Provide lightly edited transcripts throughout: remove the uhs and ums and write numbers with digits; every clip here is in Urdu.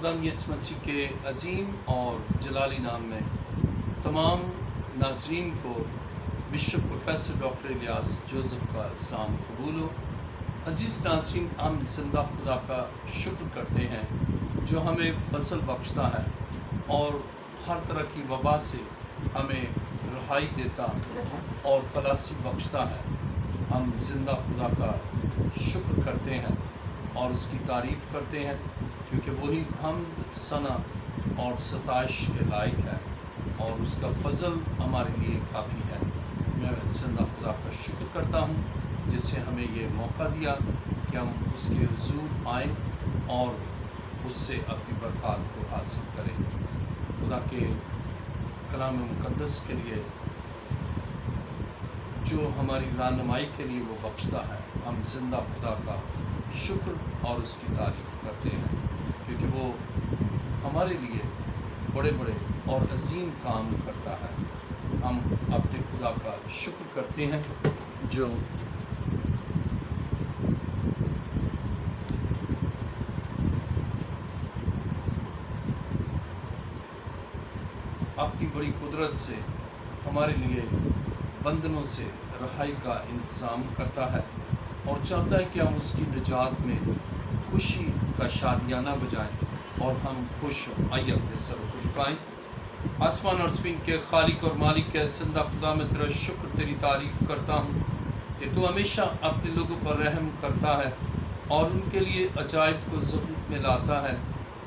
خدا یسوع مسیح کے عظیم اور جلالی نام میں تمام ناظرین کو bishop professor doctor Ilyas Joseph کا اسلام قبول ہو۔ عزیز ناظرین، ہم زندہ خدا کا شکر کرتے ہیں جو ہمیں فضل بخشتا ہے اور ہر طرح کی وبا سے ہمیں رہائی دیتا اور خلاصی بخشتا ہے۔ ہم زندہ خدا کا شکر کرتے ہیں اور اس کی تعریف کرتے ہیں کیونکہ وہی حمد ثنا اور ستائش کے لائق ہے اور اس کا فضل ہمارے لیے کافی ہے۔ میں زندہ خدا کا شکر کرتا ہوں جس سے ہمیں یہ موقع دیا کہ ہم اس کے حضور آئیں اور اس سے اپنی برکات کو حاصل کریں۔ خدا کے کلام مقدس کے لیے جو ہماری رہنمائی کے لیے وہ بخشتا ہے، ہم زندہ خدا کا شکر اور اس کی تعریف کرتے ہیں کیونکہ وہ ہمارے لیے بڑے بڑے اور عظیم کام کرتا ہے۔ ہم اپنے خدا کا شکر کرتے ہیں جو اپنی بڑی قدرت سے ہمارے لیے بندنوں سے رہائی کا انتظام کرتا ہے اور چاہتا ہے کہ ہم اس کی نجات میں خوشی کا شادیانہ بجائیں اور ہم خوش ہوں۔ آئیے اپنے سروں کو جھکائیں۔ آسمان اور زمین کے خالق اور مالک کے زندہ خدا، میں تیرا شکر تیری تعریف کرتا ہوں کہ تو ہمیشہ اپنے لوگوں پر رحم کرتا ہے اور ان کے لیے عجائب کو ظہور میں لاتا ہے۔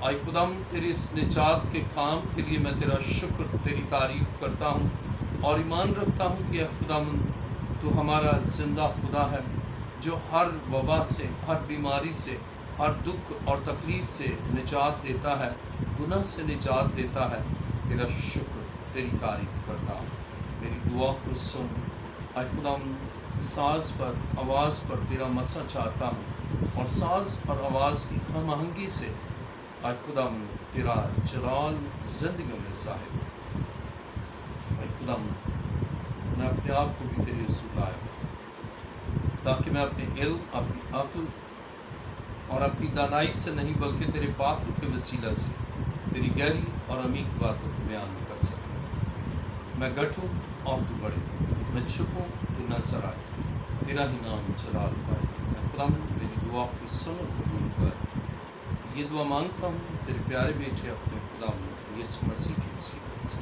آئی خدا، تیری اس نجات کے کام کے لیے میں تیرا شکر تیری تعریف کرتا ہوں اور ایمان رکھتا ہوں کہ خدا تو ہمارا زندہ خدا ہے جو ہر وبا سے، ہر بیماری سے، ہر دکھ اور تکلیف سے نجات دیتا ہے، گناہ سے نجات دیتا ہے۔ تیرا شکر تیری تعریف کرتا ہوں۔ میری دعا کو سن۔ اے خدا، ساز پر آواز پر تیرا مسا چاہتا ہوں اور ساز اور آواز کی ہم آہنگی سے اے خدا تیرا جلال زندگیوں میں ظاہر ہو۔ اے خدا، میں اپنے آپ کو بھی تیرے حضور لایا تاکہ میں اپنے علم، اپنی عقل اور اپنی دانائی سے نہیں بلکہ تیرے پاک روح کے وسیلہ سے تیری گہری اور عمیق باتوں کو بیان کر سکوں۔ میں گٹھوں اور تو بڑھے، میں چھپوں تو نظر آئے، تیرا ہی نام جلال پائے۔ اے خدا، میری دعا کو سن اور قبول کر۔ یہ دعا مانگتا ہوں تیرے پیارے بیٹے اپنے خدا یسوع مسیح کی وسیلہ سے۔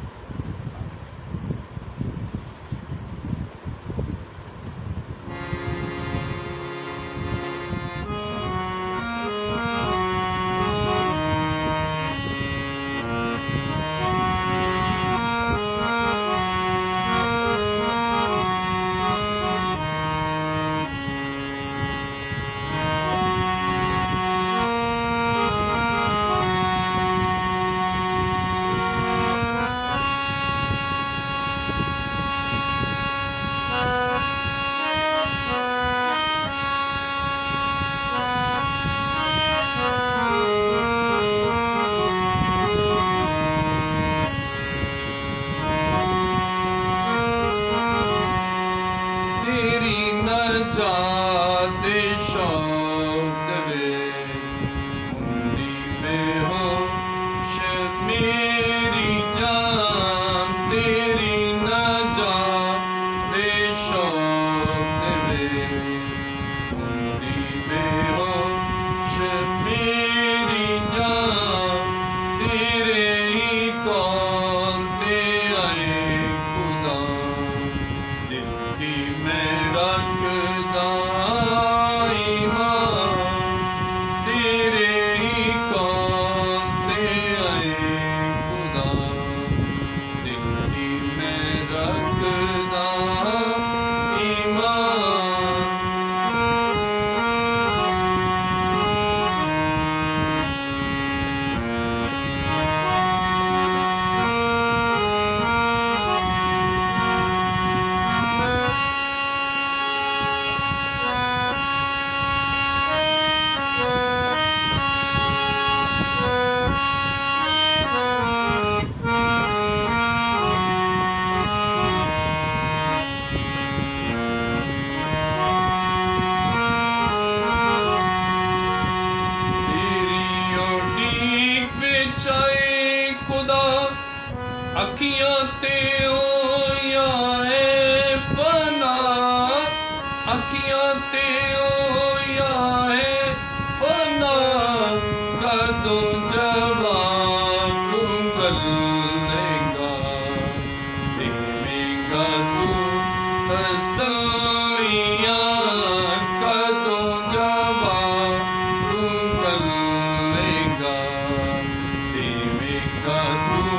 ਅੱਖੀਆਂ ਤੇ ਹੋਇਆ ਏ ਫਨਾ, ਅੱਖੀਆਂ ਤੇ ਹੋਇਆ ਏ ਫਨਾ, ਕਦੋਂ ਜਵਾਬ ਤੂੰ ਗੱਲੇਗਾ, ਦੇਵੇਂਗਾ ਤੂੰ ਤਸੱਲੀਆਂ, ਕਦੋਂ ਜਵਾਬ ਤੂੰ ਗੱਲੇਗਾ, ਦੇਵੇਂਗਾ ਤੂੰ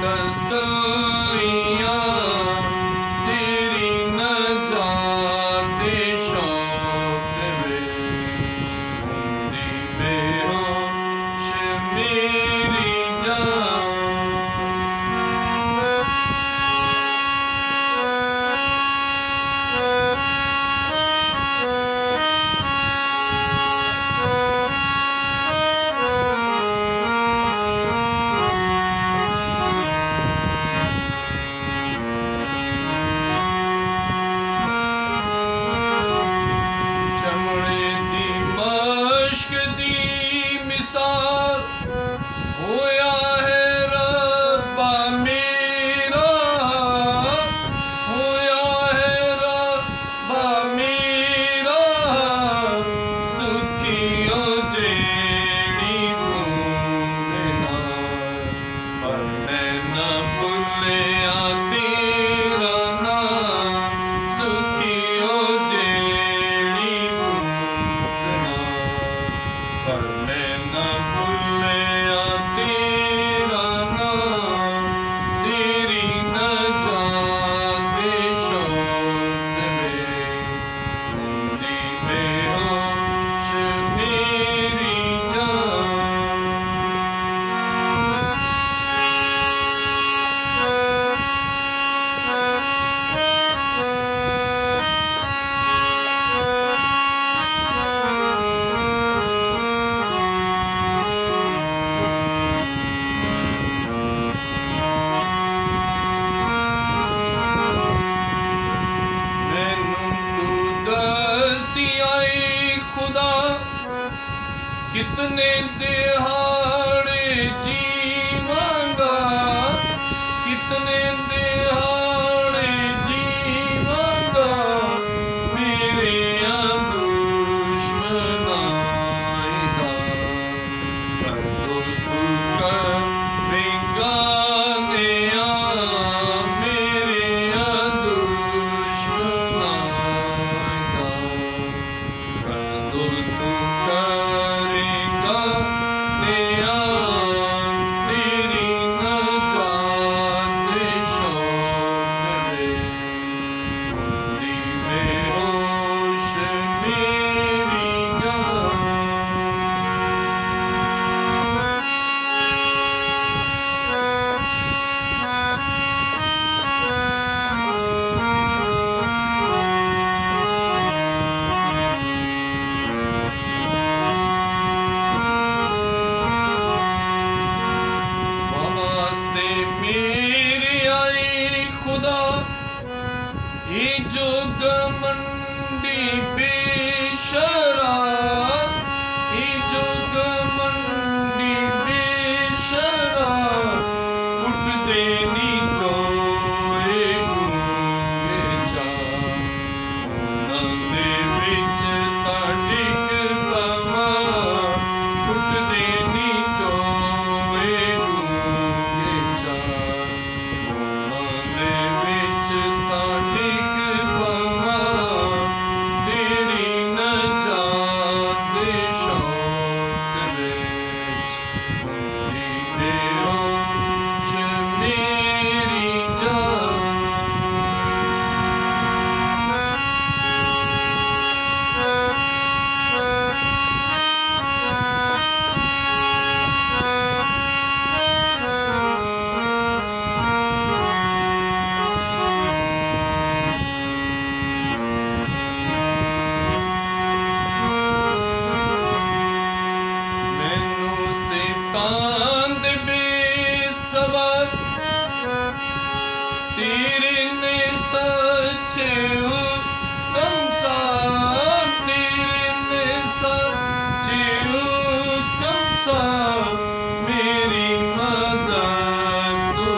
ਤਸੱਲੀਆਂ, ਤੇਰੀ ਨਜਾਤ ਦੇ ਸ਼ੌਕ ਵਿੱਚ ਹੁੰਦੀ ਬੇਹੋਸ਼ ਮੇਰੀ ਜਾਨ। ਚਮੜੇ ਦੀ ਮਸ਼ਕ ਦੀ ਮਿਸਾਲ ਹੋਇਆ ਹੈ ਰੱਬਾ ਮੇਰਾ, ਹੋਇਆ ਹੈ ਰੱਬਾ ਮੇਰਾ, ਸੁਖੀਓ ਜਿਹੜੀ ਤੂੰ ਦੇ ਨਾਲ, ਪਰ ਮੈਂ ਨਾ ਭੁੱਲਿਆ ਤੇਰਾ ਨਾਮ, ਸੁਖੀਓ ਜਿਹੜੀ ਤੂੰ ਦੇ ਨਾਲ, ਪਰ ਮੈਂ ਨਾ ਭੁੱਲਿਆ ਤੇਰਾ ਨਾਮ, ਤੇਰੀ ਨਜਾਤ ਦੇ ਸ਼ੌਕ ਵਿੱਚ ਹੁੰਦੀ ਬੇਹੋਸ਼ ਮੇਰੀ ਜਾਨ। ਮੈਨੂੰ ਤੂੰ ਦੱਸਿਆ ਏ ਖੁਦਾ, ਕਿਤਨੇ ਦਿਹਾੜੇ ਜੀਵਾਂਗਾ, ਕਿਤਨੇ ਦਿਹਾੜੇ ਜੀਵਾਂਗਾ, ਮੇਰਿਆਂ ਦੁਸ਼ਮਨਾਂ ਦਾ, ਕਦੋਂ ਤੂੰ ਕਰੇਂਗਾ ਨਿਆਂ, ਮੇਰਿਆਂ ਦੁਸ਼ਮਨਾਂ ਦਾ, ਕਦੋਂ ਤੂੰ ਕਰੇਂਗਾ ਨਿਆਂ, ਤੇਰੀ ਨਜਾਤ ਦੇ ਸ਼ੌਕ ਵਿੱਚ ਹੁੰਦੀ ਬੇਹੋਸ਼ ਮੇਰੀ ਜਾਨ। ਵਾਸਤੇ ਮੇਰੇ ਆਏ ਖੁਦਾ, ਇਹ ਜੁਗ ਮੰਡੀ ਬੇਸ਼ਰਾ, ਇਹ ਜੁਗ ਮੰਡੀ ਬੇਸ਼ਰਾ, ਉੱਠਦੇ ਨੀ ਟੋਏ ਗੂੰਗੇ ਚਾ, ਉਹਨਾਂ ਦੇ ਵਿੱਚ ਤਾਂ ਡਿੱਗ ਪਵਾਂ, ਉੱਠਦੇ ਨੀ ਟੋਏ ਗੂੰਗੇ ਚਾ, ਉਹਨਾਂ ਦੇ ਵਿੱਚ ਤਾਂ ਡਿੱਗ ਪਵਾਂ, ਤੇਰੀ ਨਜਾਤ ਦੇ ਸ਼ੌਕ ਵਿੱਚ ਹੁੰਦੀ ਬੇਹੋਸ਼ ਮੇਰੀ ਜਾਨ। ਮੈਨੂੰ ਸ਼ੈਤਾਨ ਦੇ ਬੇਸਬਰ ਤੇਰੇ ਨੇ ਸੱਚੇ ਹੁਕਮ ਸਾਂ, ਤੇਰੇ ਨੇ ਸੱਚੇ ਹੁਕਮ ਸਾਂ, ਮੇਰੀ ਮਦਦ ਤੂੰ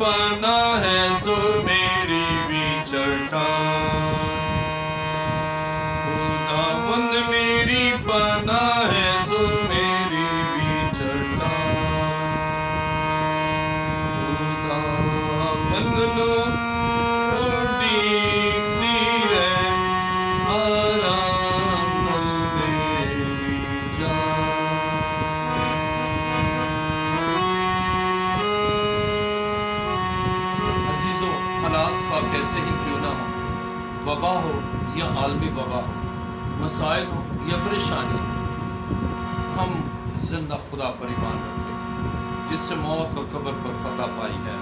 پناہ ہے، زور میری بھی چٹان، خداوند میری پناہ ہے، زور میری بھی چٹان، خداوند نو اڈیگتی رہے آرام نال میری جان۔ عزیزو، حالات خواہ کیسے ہی کیوں نہ ہو، وبا ہو یا عالمی وبا ہو، مسائل ہو یا پریشانی، ہم زندہ خدا پر ایمان رکھیں جس سے موت اور قبر پر فتح پائی ہے۔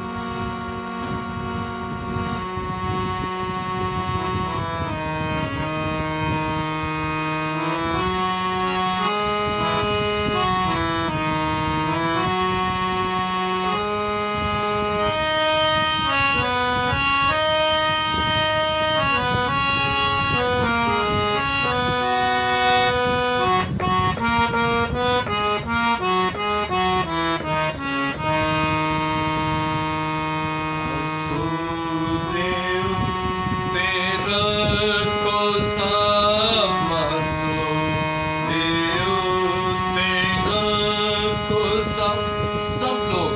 سب لوگ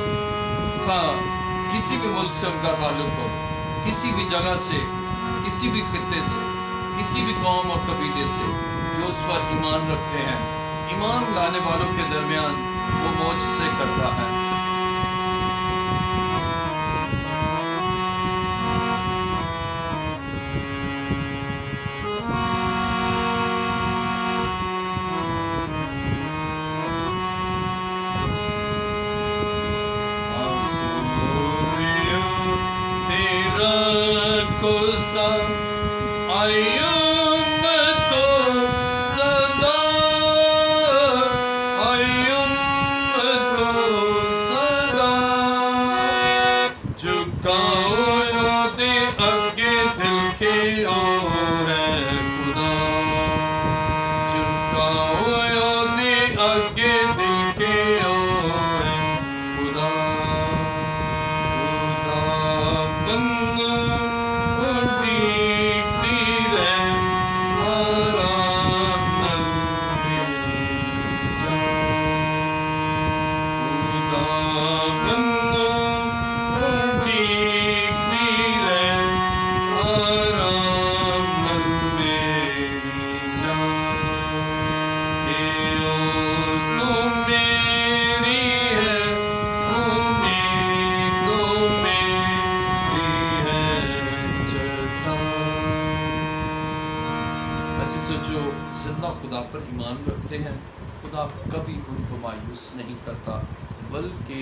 کسی بھی ملک سے ان کا تعلق ہو، کسی بھی جگہ سے، کسی بھی خطے سے، کسی بھی قوم اور قبیلے سے، جو اس پر ایمان رکھتے ہیں، ایمان لانے والوں کے درمیان وہ معجزے کرتا ہے۔ جو زندہ خدا پر ایمان رکھتے ہیں، خدا کبھی ان کو مایوس نہیں کرتا، بلکہ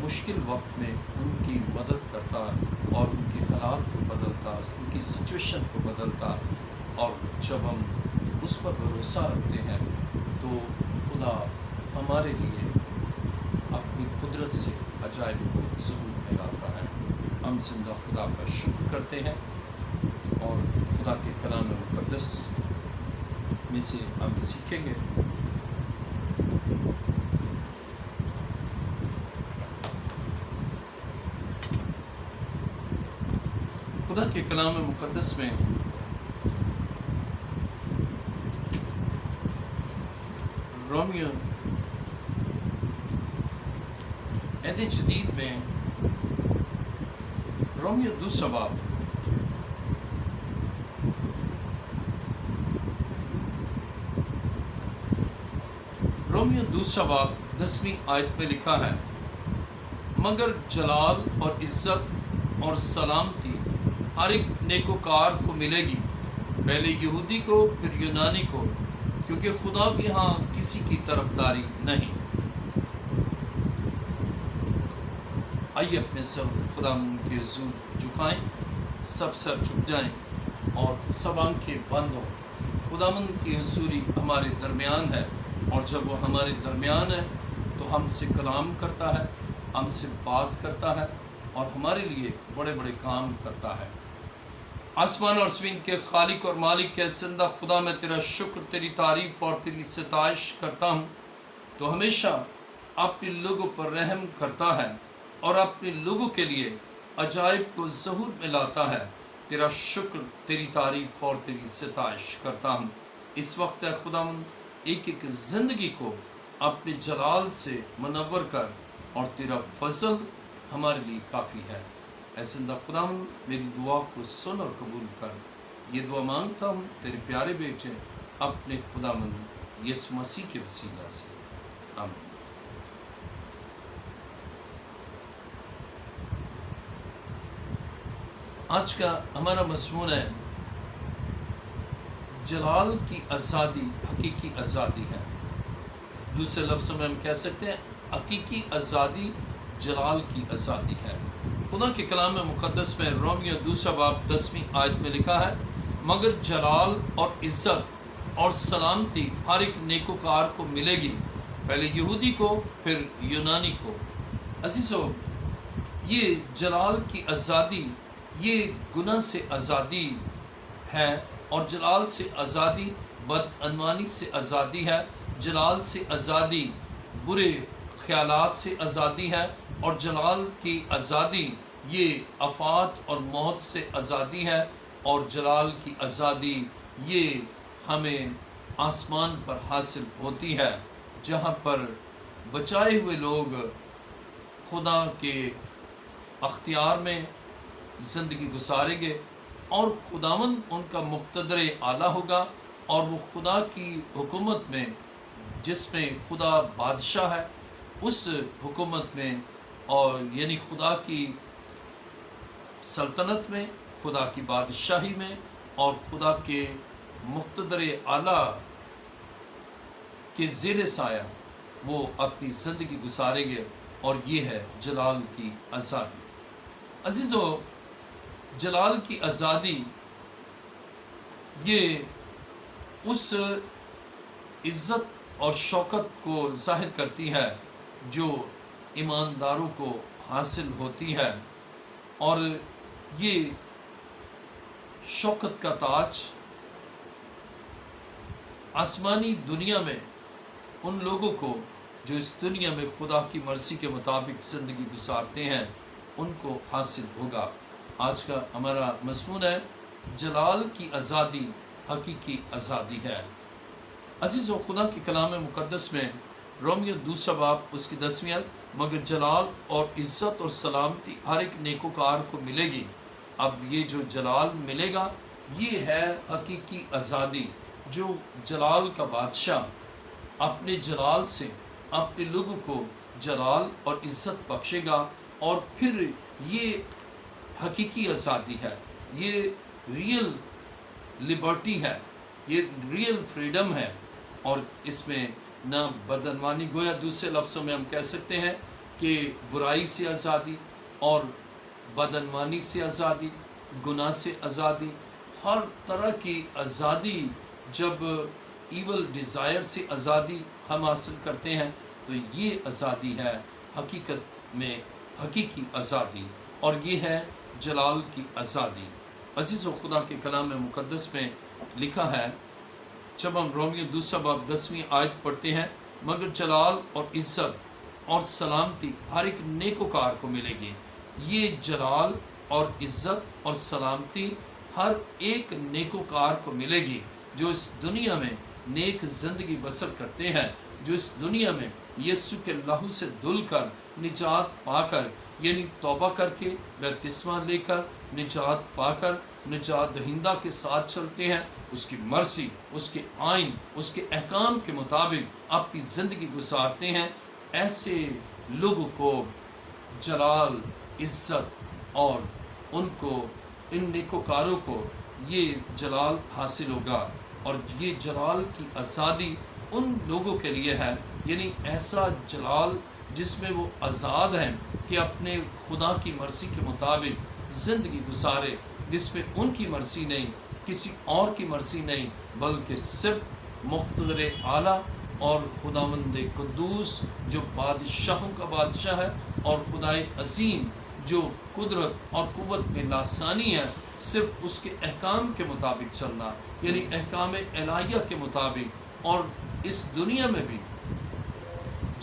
مشکل وقت میں ان کی مدد کرتا اور ان کے حالات کو بدلتا، ان کی سچویشن کو بدلتا۔ اور جب ہم اس پر بھروسہ رکھتے ہیں تو خدا ہمارے لیے اپنی قدرت سے عجائب کو ظہور میں لاتا ہے۔ ہم زندہ خدا کا شکر کرتے ہیں اور خدا کے کلام مقدس میں سے ہم سیکھیں گے۔ خدا کے کلام مقدس میں رومیو عہد جدید میں رومیو دوسرا باب رومیو دوسرا باب 10ویں آیت میں لکھا ہے، مگر جلال اور عزت اور سلامتی ہر ایک نیکوکار کو ملے گی، پہلے یہودی کو پھر یونانی کو، کیونکہ خدا کے ہاں کسی کی طرفداری نہیں۔ آئیے اپنے سر خدا کے حضور جھکائیں، سب سر جھک جائیں اور سب آنکھیں بند ہوں۔ خداوند کی حضوری ہمارے درمیان ہے، اور جب وہ ہمارے درمیان ہے تو ہم سے کلام کرتا ہے، ہم سے بات کرتا ہے اور ہمارے لیے بڑے بڑے کام کرتا ہے۔ آسمان اور زمین کے خالق اور مالک کے زندہ خدا، میں تیرا شکر، تیری تعریف اور تیری ستائش کرتا ہوں۔ تو ہمیشہ اپنے لوگوں پر رحم کرتا ہے اور اپنے لوگوں کے لیے عجائب کو ظہور میں لاتا ہے۔ تیرا شکر، تیری تعریف اور تیری ستائش کرتا ہوں۔ اس وقت اے خداوند ایک ایک زندگی کو اپنے جلال سے منور کر، اور تیرا فضل ہمارے لیے کافی ہے۔ اے زندہ خداوند میری دعا کو سن اور قبول کر۔ یہ دعا مانگتا ہوں تیرے پیارے بیٹے اپنے خداوند یسوع مسیح کے وسیلہ سے، آمین۔ آج کا ہمارا مضمون ہے جلال کی آزادی حقیقی آزادی ہے۔ دوسرے لفظوں میں ہم کہہ سکتے ہیں حقیقی آزادی جلال کی آزادی ہے۔ خدا کے کلام مقدس میں رومیو 2 آیت میں لکھا ہے، مگر جلال اور عزت اور سلامتی ہر ایک نیکوکار کو ملے گی، پہلے یہودی کو پھر یونانی کو۔ عزیزو، یہ جلال کی آزادی یہ گناہ سے آزادی ہے، اور جلال سے آزادی بدعنوانی سے آزادی ہے، جلال سے آزادی برے خیالات سے آزادی ہے، اور جلال کی آزادی یہ آفات اور موت سے آزادی ہے، اور جلال کی آزادی یہ ہمیں آسمان پر حاصل ہوتی ہے، جہاں پر بچائے ہوئے لوگ خدا کے اختیار میں زندگی گزاریں گے، اور خداوند ان کا مقتدر اعلیٰ ہوگا، اور وہ خدا کی حکومت میں، جس میں خدا بادشاہ ہے، اس حکومت میں، اور یعنی خدا کی سلطنت میں، خدا کی بادشاہی میں، اور خدا کے مقتدر اعلیٰ کے زیر سایہ وہ اپنی زندگی گزاریں گے، اور یہ ہے جلال کی آزادی۔ عزیزو، جلال کی آزادی یہ اس عزت اور شوکت کو ظاہر کرتی ہے جو ایمانداروں کو حاصل ہوتی ہے، اور یہ شوکت کا تاج آسمانی دنیا میں ان لوگوں کو جو اس دنیا میں خدا کی مرضی کے مطابق زندگی گزارتے ہیں ان کو حاصل ہوگا۔ آج کا ہمارا مضمون ہے جلال کی آزادی حقیقی آزادی ہے۔ عزیز و خدا کے کلام مقدس میں رومیو 2 آیت، مگر جلال اور عزت اور سلامتی ہر ایک نیکوکار کو ملے گی۔ اب یہ جو جلال ملے گا یہ ہے حقیقی آزادی، جو جلال کا بادشاہ اپنے جلال سے اپنے لوگوں کو جلال اور عزت بخشے گا، اور پھر یہ حقیقی آزادی ہے، یہ ریئل لبرٹی ہے، یہ ریئل فریڈم ہے، اور اس میں نہ بدعنوانی، گویا دوسرے لفظوں میں ہم کہہ سکتے ہیں کہ برائی سے آزادی اور بدعنوانی سے آزادی، گناہ سے آزادی، ہر طرح کی آزادی۔ جب ایول ڈیزائر سے آزادی ہم حاصل کرتے ہیں تو یہ آزادی ہے حقیقت میں حقیقی آزادی، اور یہ ہے جلال کی آزادی۔ عزیز و خدا کے کلام مقدس میں لکھا ہے، جب ہم رومیو 2 آیت پڑھتے ہیں، مگر جلال اور عزت اور سلامتی ہر ایک نیکوکار کو ملے گی۔ یہ جلال اور عزت اور سلامتی ہر ایک نیکوکار کو ملے گی جو اس دنیا میں نیک زندگی بسر کرتے ہیں، جو اس دنیا میں یسوع کے لہو سے دھل کر نجات پا کر، یعنی توبہ کر کے بپتسمہ لے کر نجات پا کر نجات دہندہ کے ساتھ چلتے ہیں، اس کی مرضی، اس کے آئین، اس کے احکام کے مطابق اپنی زندگی گزارتے ہیں۔ ایسے لوگوں کو جلال، عزت، اور ان کو، ان نیکوکاروں کو یہ جلال حاصل ہوگا، اور یہ جلال کی آزادی ان لوگوں کے لیے ہے، یعنی ایسا جلال جس میں وہ آزاد ہیں کہ اپنے خدا کی مرضی کے مطابق زندگی گزارے، جس میں ان کی مرضی نہیں، کسی اور کی مرضی نہیں، بلکہ صرف مقتدر اعلیٰ اور خداوند قدوس جو بادشاہوں کا بادشاہ ہے، اور خدائے عظیم جو قدرت اور قوت میں لاسانی ہے، صرف اس کے احکام کے مطابق چلنا، یعنی احکام الہیہ کے مطابق۔ اور اس دنیا میں بھی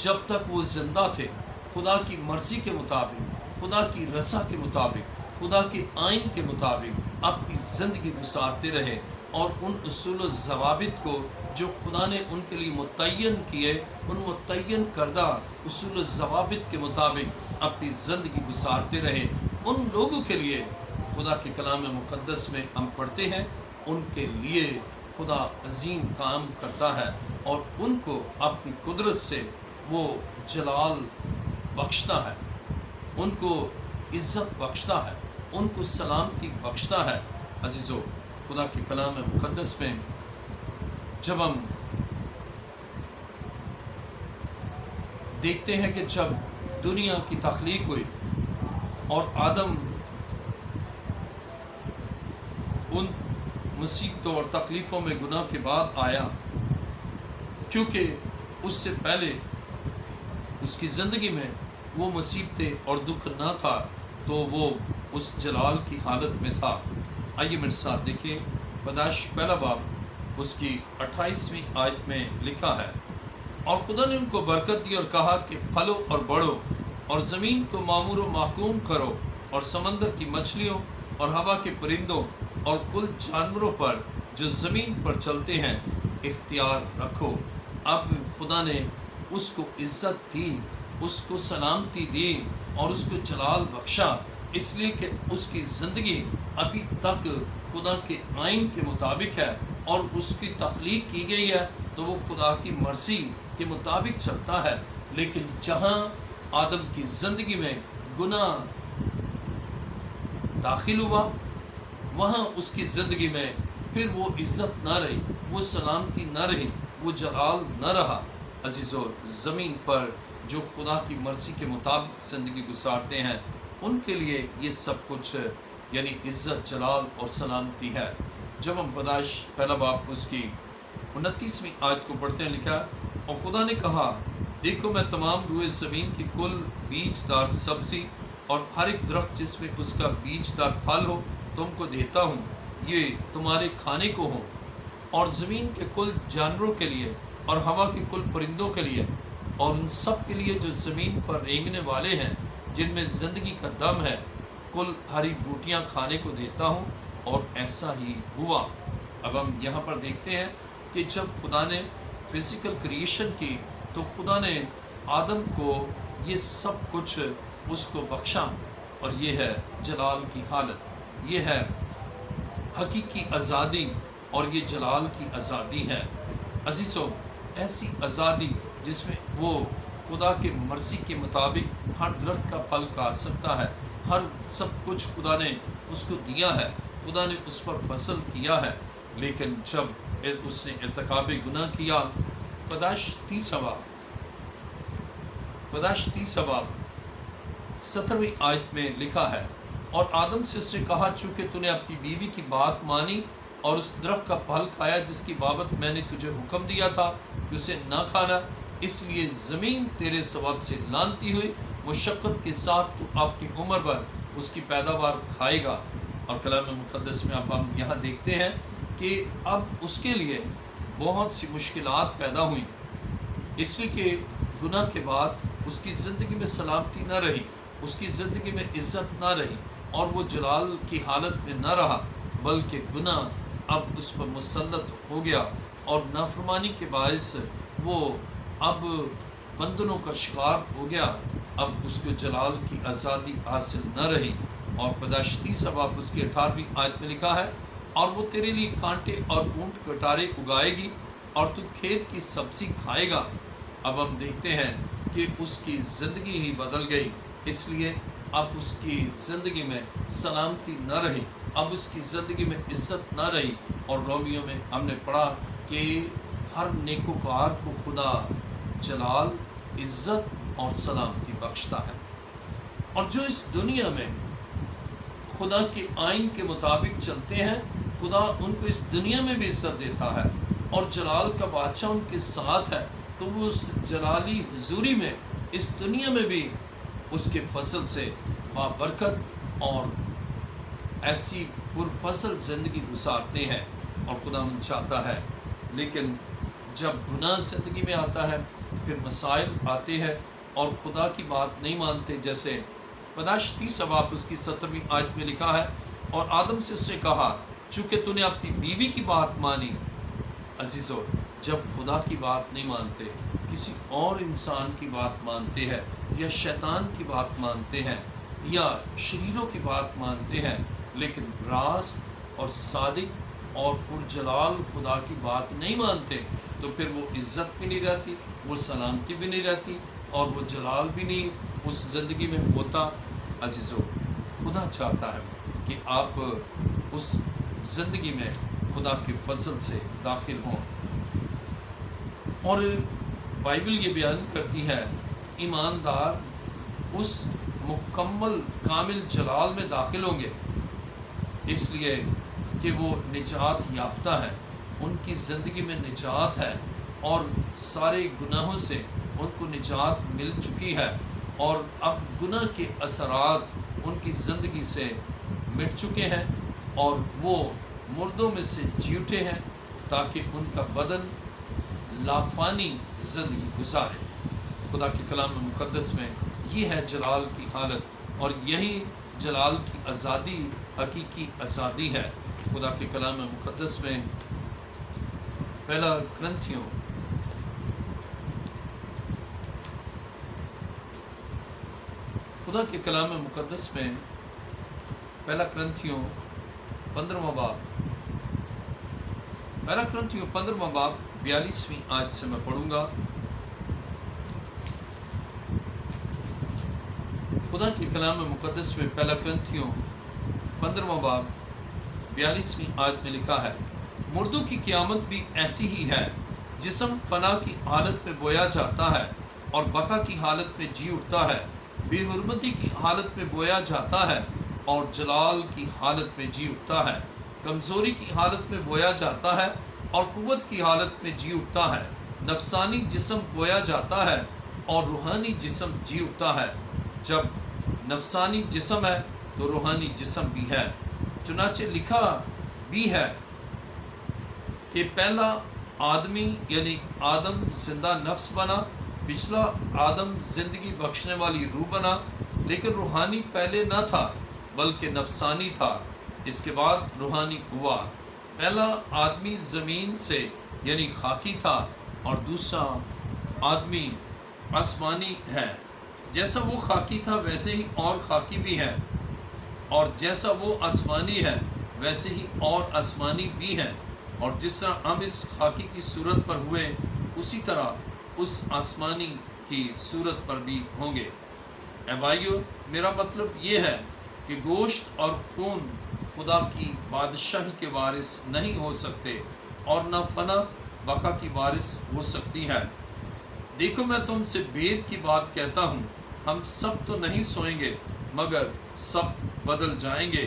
جب تک وہ زندہ تھے خدا کی مرضی کے مطابق، خدا کی رضا کے مطابق، خدا کے آئین کے مطابق اپنی زندگی گزارتے رہے، اور ان اصول و ضوابط کو جو خدا نے ان کے لیے متعین کیے، ان متعین کردہ اصول و ضوابط کے مطابق اپنی زندگی گزارتے رہے۔ ان لوگوں کے لیے خدا کے کلام مقدس میں ہم پڑھتے ہیں، ان کے لیے خدا عظیم کام کرتا ہے، اور ان کو اپنی قدرت سے وہ جلال بخشتا ہے، ان کو عزت بخشتا ہے، ان کو سلامتی بخشتا ہے۔ عزیزو، خدا کے کلام مقدس میں جب ہم دیکھتے ہیں کہ جب دنیا کی تخلیق ہوئی اور آدم ان مصیبتوں اور تکلیفوں میں گناہ کے بعد آیا، کیونکہ اس سے پہلے اس کی زندگی میں وہ مصیبتیں اور دکھ نہ تھا، تو وہ اس جلال کی حالت میں تھا۔ آئیے میرے ساتھ دیکھیں، پیدائش پہلا باب اس کی 28ویں آیت میں لکھا ہے، اور خدا نے ان کو برکت دی اور کہا کہ پھلو اور بڑھو اور زمین کو معمور و محکوم کرو، اور سمندر کی مچھلیوں اور ہوا کے پرندوں اور کل جانوروں پر جو زمین پر چلتے ہیں اختیار رکھو۔ اب خدا نے اس کو عزت دی، اس کو سلامتی دی اور اس کو جلال بخشا، اس لیے کہ اس کی زندگی ابھی تک خدا کے آئین کے مطابق ہے، اور اس کی تخلیق کی گئی ہے تو وہ خدا کی مرضی کے مطابق چلتا ہے۔ لیکن جہاں آدم کی زندگی میں گناہ داخل ہوا، وہاں اس کی زندگی میں پھر وہ عزت نہ رہی، وہ سلامتی نہ رہی، وہ جلال نہ رہا۔ عزیزو، زمین پر جو خدا کی مرضی کے مطابق زندگی گزارتے ہیں، ان کے لیے یہ سب کچھ یعنی عزت، جلال اور سلامتی ہے۔ جب ہم پیدائش پہلا باب اس کی 29ویں آیت کو پڑھتے ہیں، لکھا، اور خدا نے کہا، دیکھو میں تمام روئے زمین کی کل بیج دار سبزی اور ہر ایک درخت جس میں اس کا بیج دار پھل ہو تم کو دیتا ہوں، یہ تمہارے کھانے کو ہو، اور زمین کے کل جانوروں کے لیے اور ہوا کے کل پرندوں کے لیے اور ان سب کے لیے جو زمین پر رینگنے والے ہیں، جن میں زندگی کا دم ہے، کل ہری بوٹیاں کھانے کو دیتا ہوں۔ اور ایسا ہی ہوا۔ اب ہم یہاں پر دیکھتے ہیں کہ جب خدا نے فزیکل کریشن کی تو خدا نے آدم کو یہ سب کچھ اس کو بخشا، اور یہ ہے جلال کی حالت، یہ ہے حقیقی آزادی، اور یہ جلال کی آزادی ہے۔ عزیزو، ایسی آزادی جس میں وہ خدا کے مرضی کے مطابق ہر درخت کا پھل کھا سکتا ہے، ہر سب کچھ خدا نے اس کو دیا ہے، خدا نے اس پر فضل کیا ہے۔ لیکن جب اس نے ارتکاب گناہ کیا، پیدائش 30 باب 17ویں آیت میں لکھا ہے، اور آدم سے اس نے کہا، چونکہ تو نے اپنی بیوی کی بات مانی اور اس درخت کا پھل کھایا جس کی بابت میں نے تجھے حکم دیا تھا کہ اسے نہ کھانا، اس لیے زمین تیرے سبب سے لعنتی ہوئی، مشقت کے ساتھ تو اپنی عمر بھر اس کی پیداوار کھائے گا۔ اور کلام مقدس میں اب ہم یہاں دیکھتے ہیں کہ اب اس کے لیے بہت سی مشکلات پیدا ہوئیں، اس لیے کہ گناہ کے بعد اس کی زندگی میں سلامتی نہ رہی، اس کی زندگی میں عزت نہ رہی، اور وہ جلال کی حالت میں نہ رہا، بلکہ گناہ اب اس پر مسلط ہو گیا، اور نافرمانی کے باعث وہ اب بندنوں کا شکار ہو گیا۔ اب اس کو جلال کی آزادی حاصل نہ رہی۔ اور پیدائش 30 باب اس کی 18ویں آیت میں لکھا ہے، اور وہ تیرے لیے کانٹے اور اونٹ کٹارے اگائے گی، اور تو کھیت کی سبزی کھائے گا۔ اب ہم دیکھتے ہیں کہ اس کی زندگی ہی بدل گئی، اس لیے اب اس کی زندگی میں سلامتی نہ رہی، اب اس کی زندگی میں عزت نہ رہی۔ اور رومیوں میں ہم نے پڑھا کہ ہر نیکوکار کو خدا جلال، عزت اور سلامتی بخشتا ہے، اور جو اس دنیا میں خدا کے آئین کے مطابق چلتے ہیں، خدا ان کو اس دنیا میں بھی عزت دیتا ہے، اور جلال کا بادشاہ ان کے ساتھ ہے، تو وہ اس جلالی حضوری میں اس دنیا میں بھی اس کے فضل سے بابرکت اور ایسی پرفضل زندگی گزارتے ہیں، اور خدا من چاہتا ہے۔ لیکن جب گناہ زندگی میں آتا ہے، پھر مسائل آتے ہیں، اور خدا کی بات نہیں مانتے، جیسے پیدائش 30 باب اس کی 17ویں آیت میں لکھا ہے، اور آدم سے اس نے کہا چونکہ تو نے اپنی بیوی کی بات مانی۔ عزیزو، جب خدا کی بات نہیں مانتے، کسی اور انسان کی بات مانتے ہیں، یا شیطان کی بات مانتے ہیں، یا شریروں کی بات مانتے ہیں، لیکن راست اور صادق اور پرجلال خدا کی بات نہیں مانتے، تو پھر وہ عزت بھی نہیں رہتی، وہ سلامتی بھی نہیں رہتی، اور وہ جلال بھی نہیں اس زندگی میں ہوتا۔ عزیزو، خدا چاہتا ہے کہ آپ اس زندگی میں خدا کے فضل سے داخل ہوں، اور بائبل یہ بیان کرتی ہے ایماندار اس مکمل کامل جلال میں داخل ہوں گے، اس لیے کہ وہ نجات یافتہ ہے، ان کی زندگی میں نجات ہے، اور سارے گناہوں سے ان کو نجات مل چکی ہے، اور اب گناہ کے اثرات ان کی زندگی سے مٹ چکے ہیں، اور وہ مردوں میں سے جی اٹھے ہیں تاکہ ان کا بدن لافانی زندگی گزارے۔ خدا کے کلام مقدس میں یہ ہے جلال کی حالت، اور یہی جلال کی آزادی حقیقی آزادی ہے۔ خدا کے کلام مقدس میں پہلا کرنتھیوں خدا کے کلام مقدس میں پہلا کرنتھیوں 15واں باب 42ویں آیت سے میں پڑھوں گا۔ خدا کے کلام مقدس میں پہلا کرنتھیوں 15واں باب 42ویں آیت میں لکھا ہے، مردوں کی قیامت بھی ایسی ہی ہے، جسم فنا کی حالت میں بویا جاتا ہے اور بقا کی حالت میں جی اٹھتا ہے، بے حرمتی کی حالت میں بویا جاتا ہے اور جلال کی حالت میں جی اٹھتا ہے، کمزوری کی حالت میں بویا جاتا ہے اور قوت کی حالت میں جی اٹھتا ہے، نفسانی جسم بویا جاتا ہے اور روحانی جسم جی اٹھتا ہے۔ جب نفسانی جسم ہے تو روحانی جسم بھی ہے، چنانچہ لکھا بھی ہے کہ پہلا آدمی یعنی آدم زندہ نفس بنا، پچھلا آدم زندگی بخشنے والی روح بنا، لیکن روحانی پہلے نہ تھا بلکہ نفسانی تھا، اس کے بعد روحانی ہوا۔ پہلا آدمی زمین سے یعنی خاکی تھا، اور دوسرا آدمی آسمانی ہے۔ جیسا وہ خاکی تھا ویسے ہی اور خاکی بھی ہے، اور جیسا وہ آسمانی ہے ویسے ہی اور آسمانی بھی ہے، اور جس طرح ہم اس خاکی کی صورت پر ہوئے اسی طرح اس آسمانی کی صورت پر بھی ہوں گے۔ اے بھائیو، میرا مطلب یہ ہے کہ گوشت اور خون خدا کی بادشاہی کے وارث نہیں ہو سکتے، اور نہ فنا بقا کی وارث ہو سکتی ہے۔ دیکھو، میں تم سے بید کی بات کہتا ہوں، ہم سب تو نہیں سوئیں گے مگر سب بدل جائیں گے،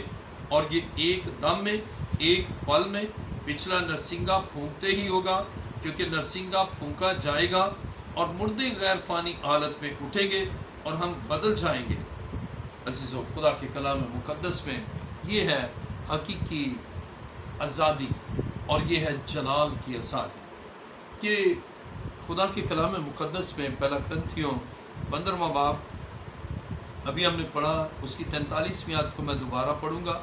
اور یہ ایک دم میں، ایک پل میں، پچھلا نرسنگا پھونکتے ہی ہوگا، کیونکہ نرسنگا پھونکا جائے گا اور مردے غیر فانی حالت میں اٹھیں گے اور ہم بدل جائیں گے۔ عزیزو، خدا کے کلام مقدس میں یہ ہے حقیقی آزادی، اور یہ ہے جلال کی آزادی، کہ خدا کے کلام مقدس میں پہلا کرنتھیوں 15واں باب ابھی ہم نے پڑھا، اس کی 43ویں آیت کو میں دوبارہ پڑھوں گا۔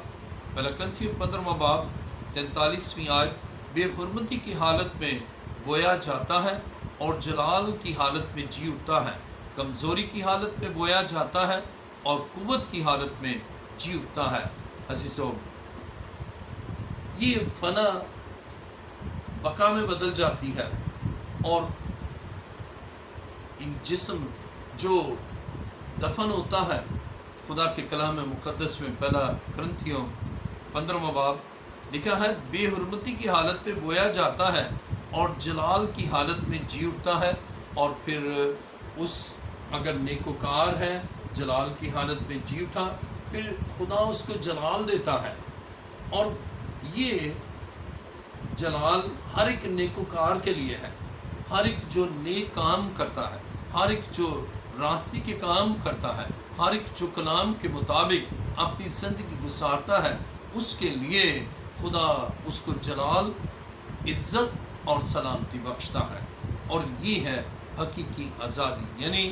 پہلا کرنتھیوں 15واں باب 43ویں آیت، بے حرمتی کی حالت میں بویا جاتا ہے اور جلال کی حالت میں جی اٹھتا ہے، کمزوری کی حالت میں بویا جاتا ہے اور قوت کی حالت میں جی اٹھتا ہے۔ عزیزو، یہ فنا بقا میں بدل جاتی ہے، اور ان جسم جو دفن ہوتا ہے، خدا کے کلام مقدس میں پہلا کرنتھیوں 15واں باب لکھا ہے، بے حرمتی کی حالت میں بویا جاتا ہے اور جلال کی حالت میں جی اٹھتا ہے، اور پھر اس اگر نیکوکار ہے جلال کی حالت میں جی اٹھا، پھر خدا اس کو جلال دیتا ہے، اور یہ جلال ہر ایک نیکوکار کے لیے ہے، ہر ایک جو نیک کام کرتا ہے، ہر ایک جو راستے کے کام کرتا ہے، ہر ایک جو کلام کے مطابق اپنی زندگی گزارتا ہے، اس کے لیے خدا اس کو جلال، عزت اور سلامتی بخشتا ہے، اور یہ ہے حقیقی آزادی، یعنی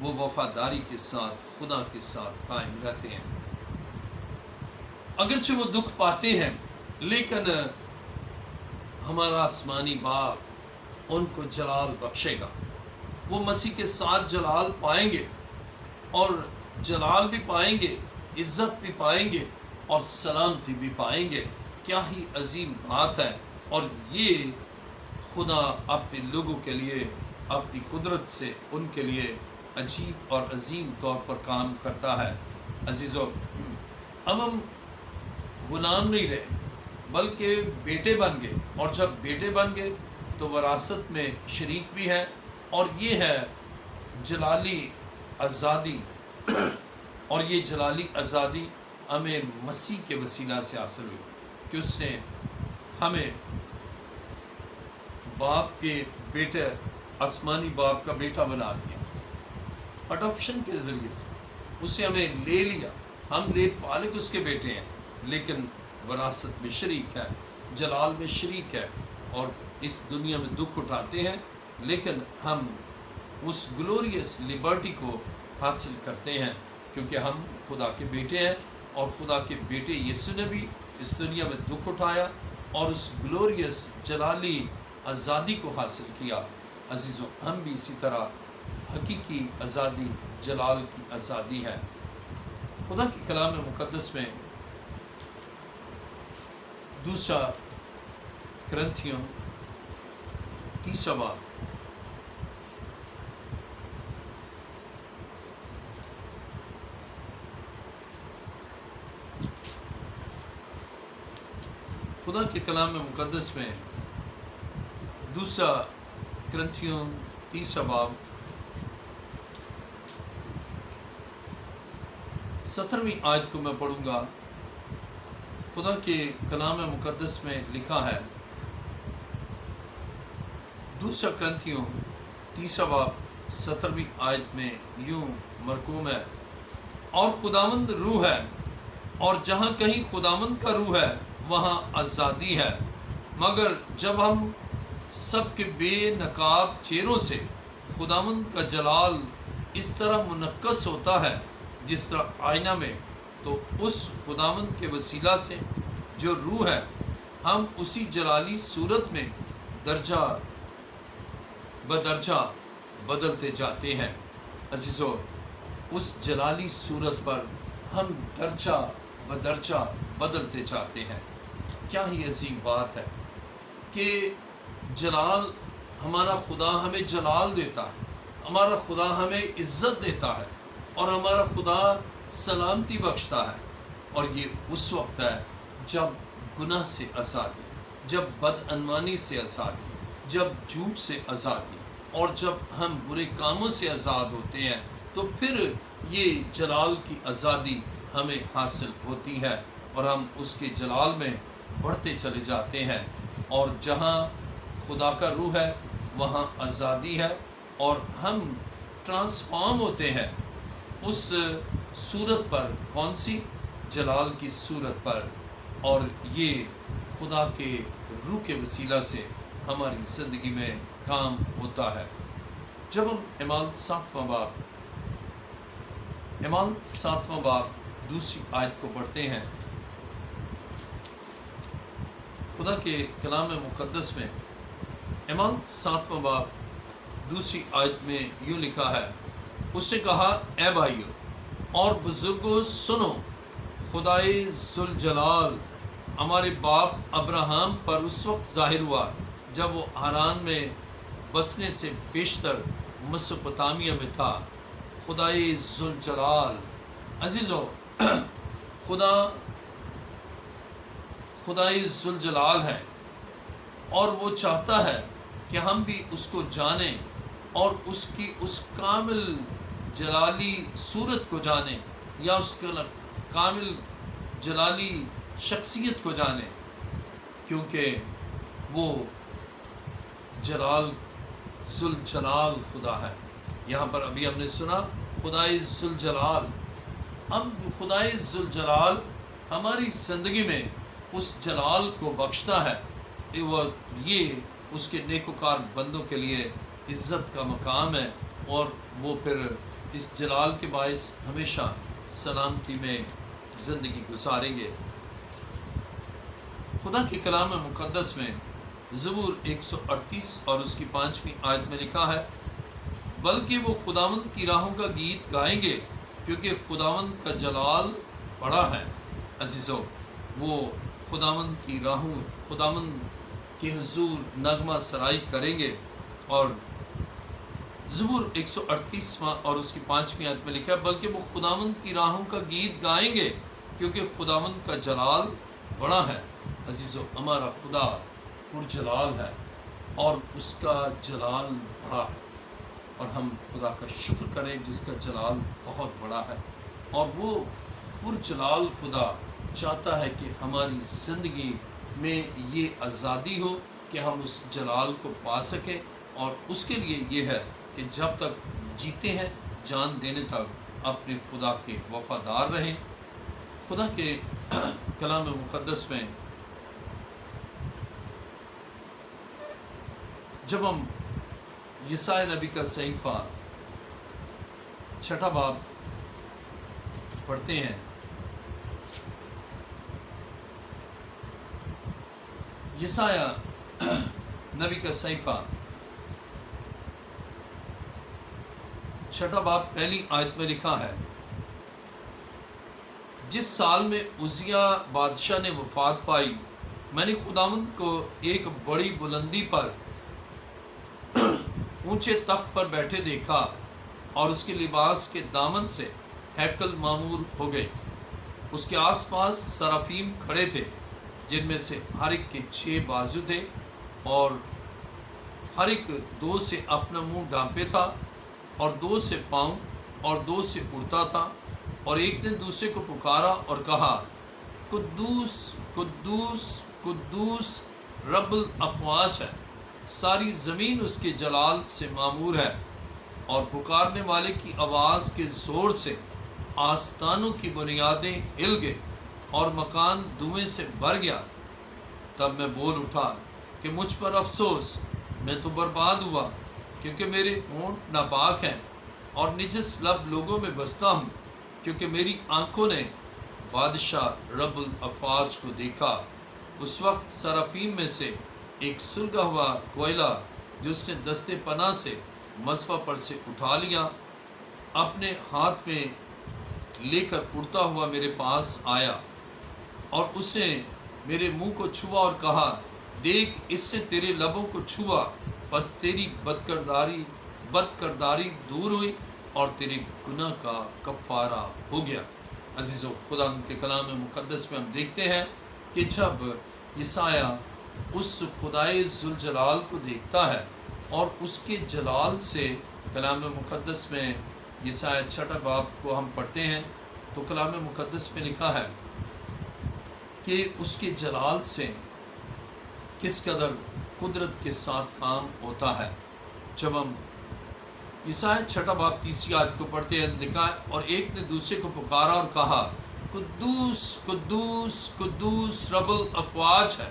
وہ وفاداری کے ساتھ خدا کے ساتھ قائم رہتے ہیں۔ اگرچہ وہ دکھ پاتے ہیں لیکن ہمارا آسمانی باپ ان کو جلال بخشے گا۔ وہ مسیح کے ساتھ جلال پائیں گے، اور جلال بھی پائیں گے، عزت بھی پائیں گے، اور سلامتی بھی پائیں گے۔ کیا ہی عظیم بات ہے، اور یہ خدا اپنے لوگوں کے لیے اپنی قدرت سے ان کے لیے عجیب اور عظیم طور پر کام کرتا ہے۔ عزیزو، اب ہم غلام نہیں رہے بلکہ بیٹے بن گئے، اور جب بیٹے بن گئے تو وراثت میں شریک بھی ہیں، اور یہ ہے جلالی آزادی۔ اور یہ جلالی آزادی ہمیں مسیح کے وسیلہ سے حاصل ہوئی کہ اس نے ہمیں باپ کے بیٹے، آسمانی باپ کا بیٹا بنا دیا۔ اڈاپشن کے ذریعے سے اسے ہمیں لے لیا، ہم لے پالک اس کے بیٹے ہیں، لیکن وراثت میں شریک ہے، جلال میں شریک ہے، اور اس دنیا میں دکھ اٹھاتے ہیں، لیکن ہم اس گلوریس لبرٹی کو حاصل کرتے ہیں کیونکہ ہم خدا کے بیٹے ہیں، اور خدا کے بیٹے یسوع نے بھی اس دنیا میں دکھ اٹھایا اور اس گلوریس جلالی آزادی کو حاصل کیا۔ عزیزو، ہم بھی اسی طرح حقیقی آزادی، جلال کی آزادی ہے۔ خدا کی کلام مقدس میں دوسرا کرنتھیوں 30 باب خدا کے کلام مقدس میں دوسرا کرنتھیوں 30 باب 17ویں آیت کو میں پڑھوں گا۔ خدا کے کلام مقدس میں لکھا ہے، دوسرا کرنتھیوں 30 باب 17ویں آیت میں یوں مرقوم ہے، اور خداوند روح ہے، اور جہاں کہیں خداوند کا روح ہے وہاں آزادی ہے۔ مگر جب ہم سب کے بے نقاب چہروں سے خداوند کا جلال اس طرح منعکس ہوتا ہے جس طرح آئینہ میں، تو اس خداوند کے وسیلہ سے جو روح ہے ہم اسی جلالی صورت میں درجہ بدرجہ بدلتے جاتے ہیں۔ عزیزو، اس جلالی صورت پر ہم درجہ بدرجہ بدلتے جاتے ہیں۔ کیا ہی عظیم بات ہے کہ جلال، ہمارا خدا ہمیں جلال دیتا ہے، ہمارا خدا ہمیں عزت دیتا ہے، اور ہمارا خدا سلامتی بخشتا ہے، اور یہ اس وقت ہے جب گناہ سے آزادی، جب بدعنوانی سے آزادی، جب جھوٹ سے آزادی، اور جب ہم برے کاموں سے آزاد ہوتے ہیں، تو پھر یہ جلال کی آزادی ہمیں حاصل ہوتی ہے، اور ہم اس کے جلال میں بڑھتے چلے جاتے ہیں۔ اور جہاں خدا کا روح ہے وہاں آزادی ہے، اور ہم ٹرانسفارم ہوتے ہیں اس صورت پر، کون سی؟ جلال کی صورت پر، اور یہ خدا کے روح کے وسیلہ سے ہماری زندگی میں کام ہوتا ہے۔ جب ہم اعمال 7واں باب دوسری آیت کو پڑھتے ہیں، خدا کے کلام مقدس میں اعمال 7واں باب دوسری آیت میں یوں لکھا ہے، اس نے کہا، اے بھائیو اور بزرگوں سنو، خدائے ذوالجلال ہمارے باپ ابراہم پر اس وقت ظاہر ہوا جب وہ حران میں بسنے سے بیشتر مسوپوتامیہ میں تھا۔ خدائے ذوالجلال، عزیزو، خدائے ذوالجلال ہے، اور وہ چاہتا ہے کہ ہم بھی اس کو جانیں، اور اس کی اس کامل جلالی صورت کو جانیں، یا اس کے کامل جلالی شخصیت کو جانیں، کیونکہ وہ جلال ذوالجلال خدا ہے۔ یہاں پر ابھی ہم نے سنا خدائے ذوالجلال۔ اب خدائے ذوالجلال ہماری زندگی میں اس جلال کو بخشتا ہے، یہ اس کے نیکوکار بندوں کے لیے عزت کا مقام ہے اور وہ پھر اس جلال کے باعث ہمیشہ سلامتی میں زندگی گزاریں گے۔ خدا کے کلام مقدس میں زبور 138 اور اس کی 5ویں آیت میں لکھا ہے، بلکہ وہ خداوند کی راہوں کا گیت گائیں گے کیونکہ خداوند کا جلال بڑا ہے۔ عزیزو، وہ خداوند کی راہوں، خداوند کے حضور نغمہ سرائی کریں گے۔ اور زبور 138 اور اس کی 5ویں آیت میں لکھا ہے، بلکہ وہ خداوند کی راہوں کا گیت گائیں گے کیونکہ خداوند کا جلال بڑا ہے۔ عزیزو، ہمارا خدا پرجلال ہے اور اس کا جلال بڑا ہے، اور ہم خدا کا شکر کریں جس کا جلال بہت بڑا ہے۔ اور وہ پرجلال خدا چاہتا ہے کہ ہماری زندگی میں یہ آزادی ہو کہ ہم اس جلال کو پا سکیں، اور اس کے لیے یہ ہے کہ جب تک جیتے ہیں جان دینے تک اپنے خدا کے وفادار رہیں۔ خدا کے کلام مقدس میں جب ہم یسائی نبی کا صحیفہ 6 باب پڑھتے ہیں، یسائی نبی کا صحیفہ 6 باب پہلی آیت میں لکھا ہے، جس سال میں عزیہ بادشاہ نے وفات پائی، میں نے خداوند کو ایک بڑی بلندی پر اونچے تخت پر بیٹھے دیکھا، اور اس کے لباس کے دامن سے ہیکل معمور ہو گئے۔ اس کے آس پاس سرافیم کھڑے تھے، جن میں سے ہر ایک کے 6 بازو تھے، اور ہر ایک 2 سے اپنا منہ ڈھانپے تھا، اور 2 سے پاؤں، اور 2 سے اڑتا تھا۔ اور ایک نے دوسرے کو پکارا اور کہا، قدوس قدوس قدوس رب الافواج ہے، ساری زمین اس کے جلال سے معمور ہے۔ اور پکارنے والے کی آواز کے زور سے آستانوں کی بنیادیں ہل گئیں اور مکان دھوئیں سے بھر گیا۔ تب میں بول اٹھا کہ مجھ پر افسوس، میں تو برباد ہوا، کیونکہ میرے ہونٹ ناپاک ہیں اور نجس لب لوگوں میں بستا ہوں، کیونکہ میری آنکھوں نے بادشاہ رب الافواج کو دیکھا۔ اس وقت سرافیم میں سے ایک سلگا ہوا کوئلہ جو اس نے دستے پناہ سے مصفا پر سے اٹھا لیا، اپنے ہاتھ میں لے کر اڑتا ہوا میرے پاس آیا، اور اس نے میرے منہ کو چھوا اور کہا، دیکھ، اس نے تیرے لبوں کو چھوا، پس تیری بدکرداری دور ہوئی اور تیرے گناہ کا کفارہ ہو گیا۔ عزیزو، خدا کے کلام مقدس میں ہم دیکھتے ہیں کہ جب یسایہ اس خدائے ذوالجلال کو دیکھتا ہے اور اس کے جلال سے، کلام مقدس میں یسایہ 6 باب کو ہم پڑھتے ہیں تو کلام مقدس میں لکھا ہے کہ اس کے جلال سے کس قدر قدرت کے ساتھ کام ہوتا ہے۔ جب ہم یسایہ 6 باب 3 آیت کو پڑھتے ہیں، لکھا ہے، اور ایک نے دوسرے کو پکارا اور کہا، قدوس قدوس قدوس رب الافواج ہے،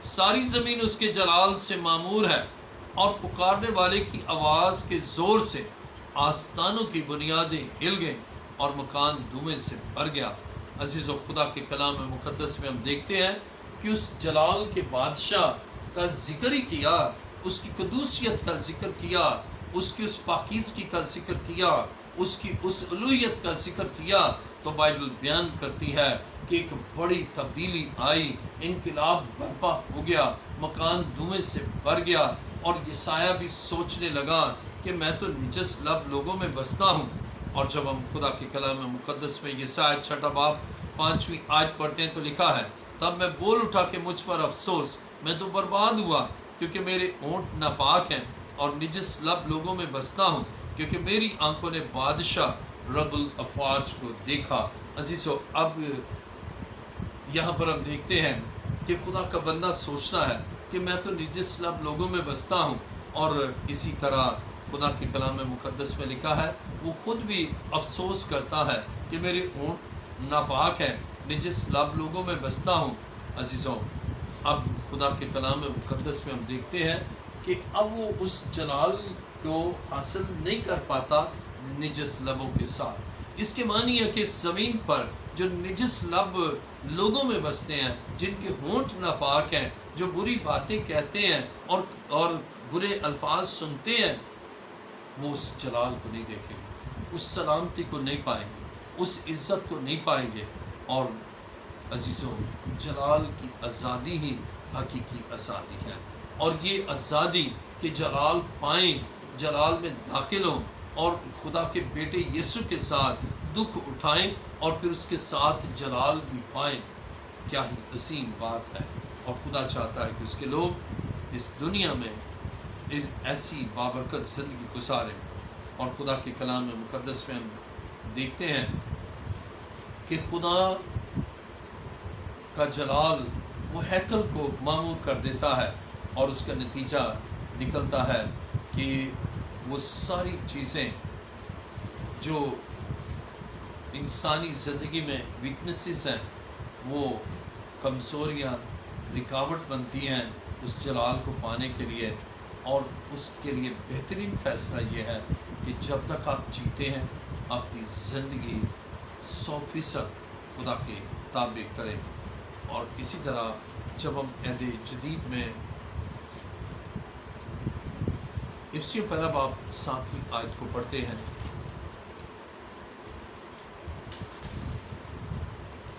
ساری زمین اس کے جلال سے معمور ہے۔ اور پکارنے والے کی آواز کے زور سے آستانوں کی بنیادیں ہل گئیں اور مکان دھوئیں سے بھر گیا۔ عزیزو، خدا کے کلام مقدس میں ہم دیکھتے ہیں کہ اس جلال کے بادشاہ کا ذکر ہی کیا، اس کی قدوسیت کا ذکر کیا، اس کی اس پاکیزگی کا ذکر کیا، اس کی اس الوہیت کا ذکر کیا، تو بائبل بیان کرتی ہے کہ ایک بڑی تبدیلی آئی، انقلاب برپا ہو گیا، مکان دھوئیں سے بھر گیا۔ اور یسایہ بھی سوچنے لگا کہ میں تو نجس لب لوگوں میں بستا ہوں۔ اور جب ہم خدا کے کلام مقدس میں یسایہ 6 باب 5ویں آیت پڑھتے ہیں تو لکھا ہے، تب میں بول اٹھا کہ مجھ پر افسوس، میں تو برباد ہوا، کیونکہ میرے ہونٹ ناپاک ہیں اور نجس لب لوگوں میں بستا ہوں، کیونکہ میری آنکھوں نے بادشاہ رب الافواج کو دیکھا۔ عزیزو، اب یہاں پر ہم دیکھتے ہیں کہ خدا کا بندہ سوچتا ہے کہ میں تو نجس لب لوگوں میں بستا ہوں، اور اسی طرح خدا کے کلام مقدس میں لکھا ہے، وہ خود بھی افسوس کرتا ہے کہ میرے ہونٹ ناپاک ہیں، نجس لب لوگوں میں بستا ہوں۔ عزیزوں، اب خدا کے کلام مقدس میں ہم دیکھتے ہیں کہ اب وہ اس جلال کو حاصل نہیں کر پاتا نجس لبوں کے ساتھ۔ اس کے معنی ہے کہ اس زمین پر جو نجس لب لوگوں میں بستے ہیں، جن کے ہونٹ ناپاک ہیں، جو بری باتیں کہتے ہیں اور برے الفاظ سنتے ہیں، وہ اس جلال کو نہیں دیکھیں گے، اس سلامتی کو نہیں پائیں گے، اس عزت کو نہیں پائیں گے۔ اور عزیزوں، جلال کی آزادی ہی حقیقی آزادی ہے، اور یہ آزادی کہ جلال پائیں، جلال میں داخل ہوں اور خدا کے بیٹے یسوع کے ساتھ دکھ اٹھائیں اور پھر اس کے ساتھ جلال بھی پائیں، کیا ہی عظیم بات ہے۔ اور خدا چاہتا ہے کہ اس کے لوگ اس دنیا میں ایسی بابرکت زندگی گزاریں۔ اور خدا کے کلام مقدس میں ہم دیکھتے ہیں کہ خدا کا جلال وہ ہیکل کو معمور کر دیتا ہے، اور اس کا نتیجہ نکلتا ہے کہ وہ ساری چیزیں جو انسانی زندگی میں ویکنسز ہیں، وہ کمزوریاں رکاوٹ بنتی ہیں اس جلال کو پانے کے لیے۔ اور اس کے لیے بہترین فیصلہ یہ ہے کہ جب تک آپ جیتے ہیں اپنی زندگی 100% خدا کے تابع کریں۔ اور اسی طرح جب ہم عہد جدید میں افسیوں پہلا باب 7ویں آیت کو پڑھتے ہیں،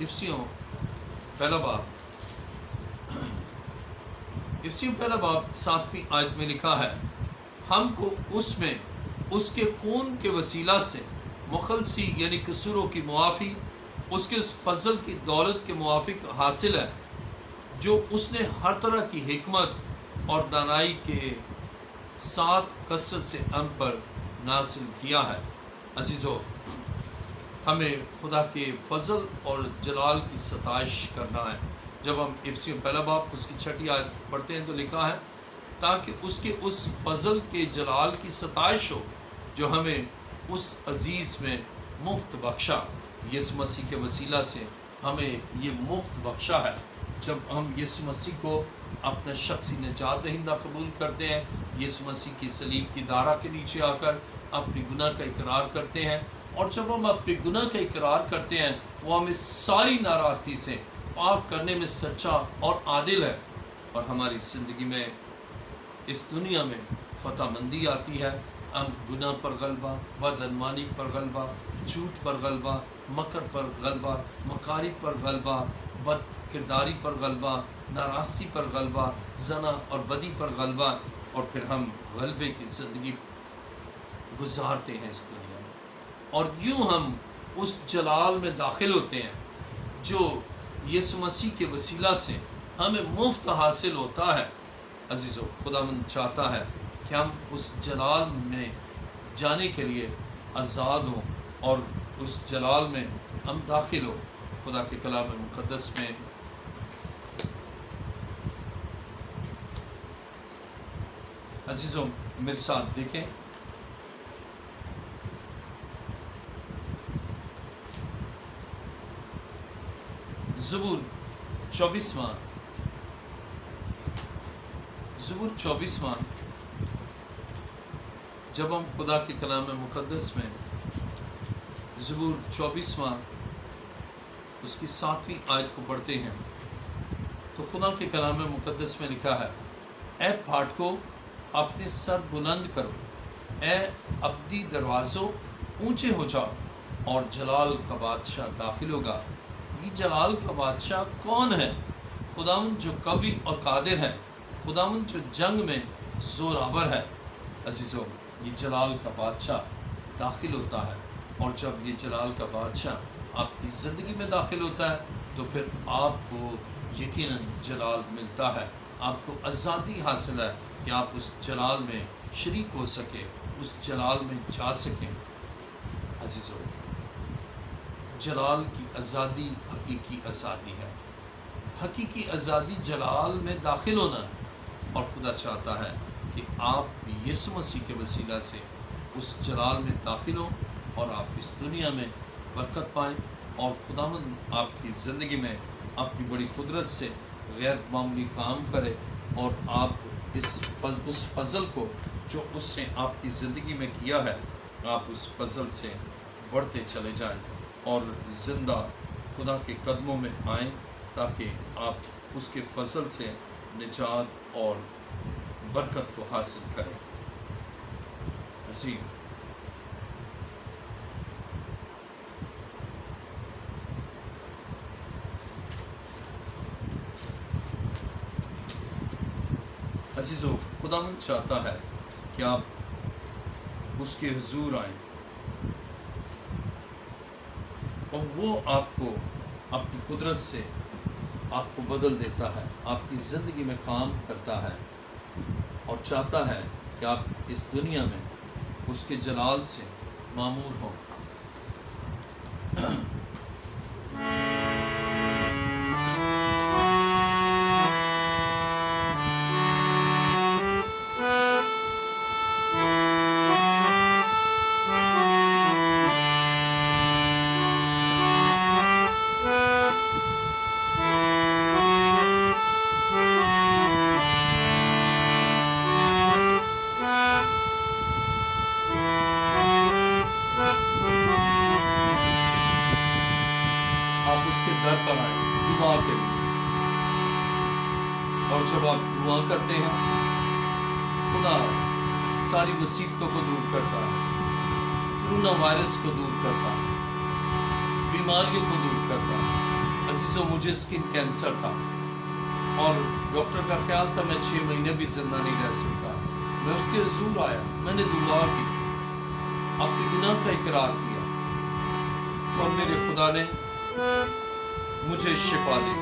افسیوں پہلا باب 7ویں آیت میں لکھا ہے، ہم کو اس میں اس کے خون کے وسیلہ سے مخلصی یعنی قصوروں کی معافی اس کے اس فضل کی دولت کے موافق حاصل ہے جو اس نے ہر طرح کی حکمت اور دانائی کے ساتھ کثرت سے ہم پر نازل کیا ہے۔ عزیزو، ہمیں خدا کے فضل اور جلال کی ستائش کرنا ہے۔ جب ہم افسیوں پہلا باب اس کی 6 آیت پڑھتے ہیں تو لکھا ہے، تاکہ اس کے اس فضل کے جلال کی ستائش ہو جو ہمیں اس عزیز میں مفت بخشا، یسوع مسیح کے وسیلہ سے ہمیں یہ مفت بخشا ہے۔ جب ہم یسوع مسیح کو اپنا شخصی نجات دہندہ قبول کرتے ہیں، یسوع مسیح کی صلیب کی دارہ کے نیچے آ کر اپنی گناہ کا اقرار کرتے ہیں، اور جب ہم اپنے گناہ کا اقرار کرتے ہیں، وہ ہمیں ساری ناراستی سے پاک کرنے میں سچا اور عادل ہے، اور ہماری زندگی میں اس دنیا میں فتح مندی آتی ہے۔ ہم گناہ پر غلبہ، بدعنوانی پر غلبہ، جھوٹ پر غلبہ، مکر پر غلبہ، مکاری پر غلبہ، بد کرداری پر غلبہ، ناراستی پر غلبہ، زنا اور بدی پر غلبہ، اور پھر ہم غلبے کی زندگی گزارتے ہیں اس دنیا میں، اور یوں ہم اس جلال میں داخل ہوتے ہیں جو یسوع مسیح کے وسیلہ سے ہمیں مفت حاصل ہوتا ہے۔ عزیزو، خداوند چاہتا ہے کہ ہم اس جلال میں جانے کے لیے آزاد ہوں اور اس جلال میں ہم داخل ہوں۔ خدا کے کلام مقدس میں عزیزوں میرے ساتھ دیکھیں، زبور 24واں جب ہم خدا کے کلام مقدس میں زبور 24واں اس کی 7ویں آیت کو پڑھتے ہیں تو خدا کے کلام مقدس میں لکھا ہے، اے پھاٹکو اپنے سر بلند کرو، اے ابدی دروازوں اونچے ہو جاؤ، اور جلال کا بادشاہ داخل ہوگا۔ یہ جلال کا بادشاہ کون ہے؟ خداوند جو قوی اور قادر ہے، خداوند جو جنگ میں زورآور ہے۔ عزیزو، یہ جلال کا بادشاہ داخل ہوتا ہے، اور جب یہ جلال کا بادشاہ آپ کی زندگی میں داخل ہوتا ہے تو پھر آپ کو یقیناً جلال ملتا ہے، آپ کو آزادی حاصل ہے کہ آپ اس جلال میں شریک ہو سکیں، اس جلال میں جا سکیں۔ عزیزو، جلال کی آزادی حقیقی آزادی ہے، حقیقی آزادی جلال میں داخل ہونا ہے، اور خدا چاہتا ہے کہ آپ یسوع مسیح کے وسیلہ سے اس جلال میں داخل ہوں اور آپ اس دنیا میں برکت پائیں، اور خداوند آپ کی زندگی میں اپنی بڑی قدرت سے غیر معمولی کام کرے، اور آپ اس فضل کو جو اس نے آپ کی زندگی میں کیا ہے، آپ اس فضل سے بڑھتے چلے جائیں اور زندہ خدا کے قدموں میں آئیں، تاکہ آپ اس کے فضل سے نجات اور برکت کو حاصل کریں۔ عظیم عزیزو، خداوند چاہتا ہے کہ آپ اس کے حضور آئیں اور وہ آپ کو اپنی قدرت سے آپ کو بدل دیتا ہے، آپ کی زندگی میں کام کرتا ہے اور چاہتا ہے کہ آپ اس دنیا میں اس کے جلال سے معمور ہوں۔ آپ اس کے در پر آئیں دعا کے لیے، اور جب آپ دعا کرتے ہیں خدا ساری مصیبتوں کو دور کرتا ہے، کرونا وائرس کو دور کرتا ہے، بیماریوں کو دور کرتا ہے۔ عزیزوں، مجھے اسکن کینسر تھا اور ڈاکٹر کا خیال تھا میں 6 مہینے بھی زندہ نہیں رہ سکتا۔ میں اس کے حضور آیا، میں نے دعا کی، اپنے گناہ کا اقرار کیا اور میرے خدا نے مجھے شفا دی۔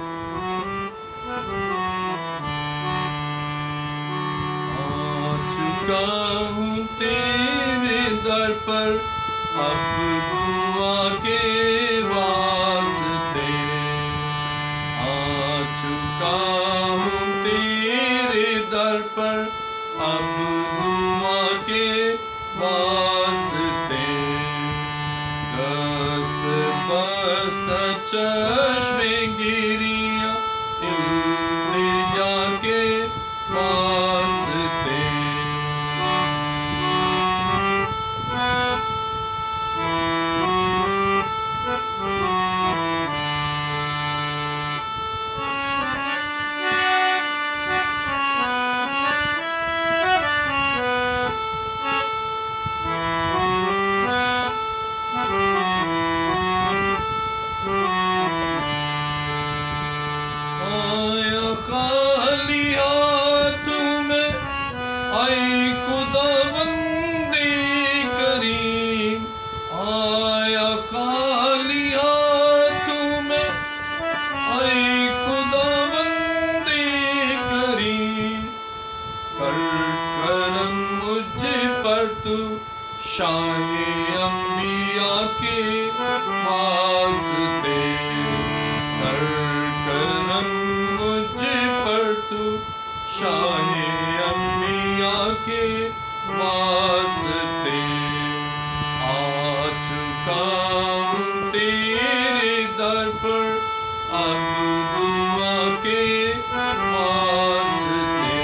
آ چکا ہوں تیرے در پر اب دعا کے واسطے، آ چکا ہوں تیرے در پر اب دعا کے واسطے، دست بست چشم گریاں التجا کے واسطے۔ آیا خالی ہاتھوں میں آئی خداوند کریم، آیا خالی ہاتھوں میں آئی خداوند کریم، کر کرم مجھ پر تو شاہ انبیاء کے واسطے، کر کرم مجھ پر تو شاہ انبیاء کے واسطے، آ چکا ہوں تیرے در پر اب دعا کے واسطے۔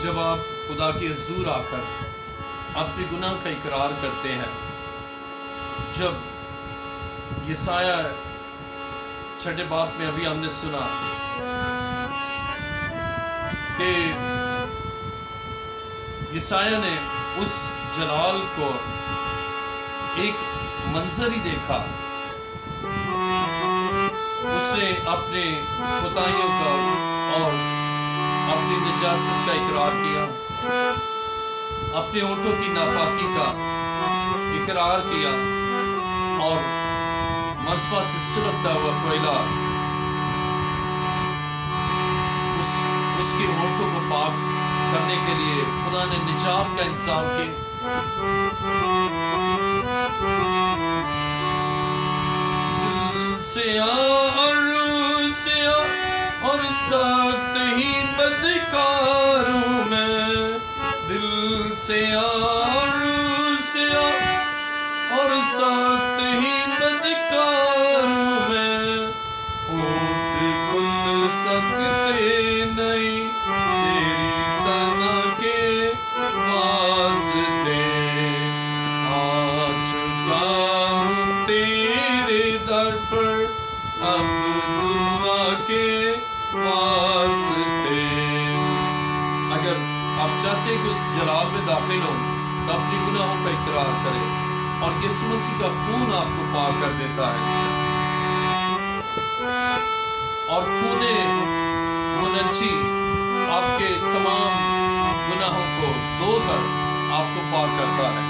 جب آپ خدا کے حضور آ کر اپنے گناہ کا اقرار کرتے ہیں، جب یسایہ 6 باب میں ابھی ہم نے سنا کہ یسایہ نے اس جلال کو ایک منظر ہی دیکھا، اس نے اپنے کوتاہیوں کا اور اپنی نجاست کا اقرار کیا، اپنے ہونٹوں کی ناپاکی کا اقرار کیا، اور مصباح سے سلگتا ہوا کوئلہ اس کے ہونٹوں کو پاک کرنے کے لیے خدا نے نجات کا انتظام کیا۔ دل سے روح سے اور سخت ہی بدکاروں میں، دل سے روح سے اور سخت ہی بدکاروں میں اب دعا کے واسطے. اگر آپ چاہتے ہیں کہ اس جلال میں داخل ہوں تو اپنی گناہوں کا اقرار کریں اور یسوع مسیح کا خون آپ کو پاک کر دیتا ہے. اور خون منجی آپ کے تمام گناہوں کو دھو کر آپ کو پاک کرتا ہے.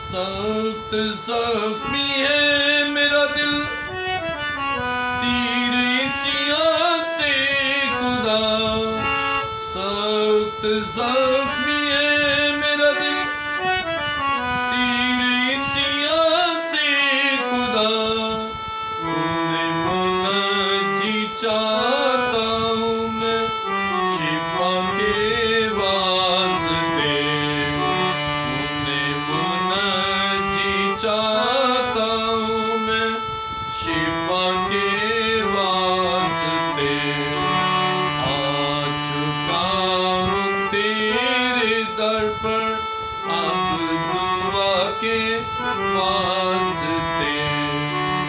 سخت زخمی ہے میرا دل تیرے سیاہ سے خدا. سخت زخمی ہے میرا دل تیرے سیاہ سے خدا. منجی چاہتا ہوں میں شفا کے واسطے. منجی چاہتا ہوں میں شفا کے واسطے. آ چکا ہوں تیرے در پر اب دعا کے واسطے.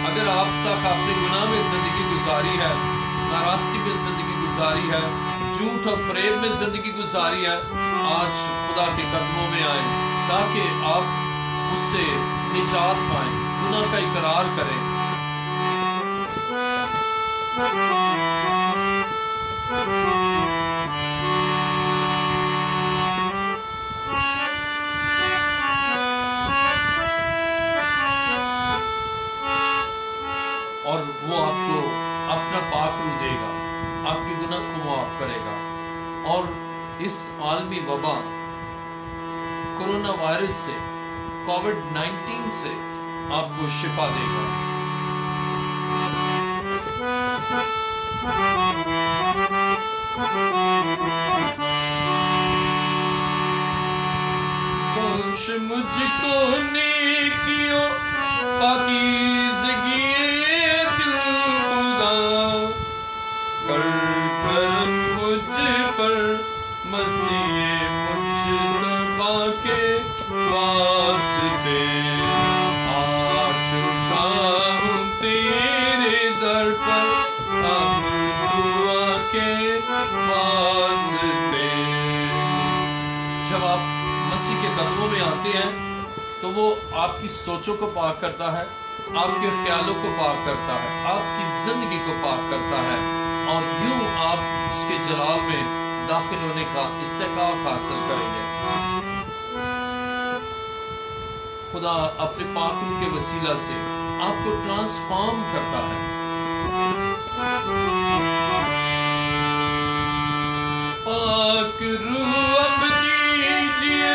اگر آپ تک اپنے گناہ میں زندگی گزاری ہے، ناراستی میں زندگی گزاری ہے، جھوٹ اور فریب میں زندگی گزاری ہے، آج خدا کے قدموں میں آئیں تاکہ آپ اس سے نجات پائیں، گناہ کا اقرار کریں. اور وہ آپ کو اپنا پاک روح دے گا، آپ کے گناہ کو معاف کرے گا اور اس عالمی وبا کورونا وائرس سے، کووڈ-19 سے آپ کو شفا دے گا. بخش مجھ کو نیکیوں پاکیزگی دل خدا. کر کرم مجھ پر مسیح مجتبیٰ کے واسطے. آ چکا ہوں تیرے در پر اب دعا کے واسطے. جب آپ مسیح کے قدموں میں آتے ہیں تو وہ آپ کی سوچوں کو پاک کرتا ہے، آپ کے خیالوں کو پاک کرتا ہے، آپ کی زندگی کو پاک کرتا ہے اور یوں آپ اس کے جلال میں داخل ہونے کا استحقاق حاصل کریں گے. خدا اپنے پاک روح کے وسیلہ سے آپ کو ٹرانسفارم کرتا ہے. پاک روح اب دیجیے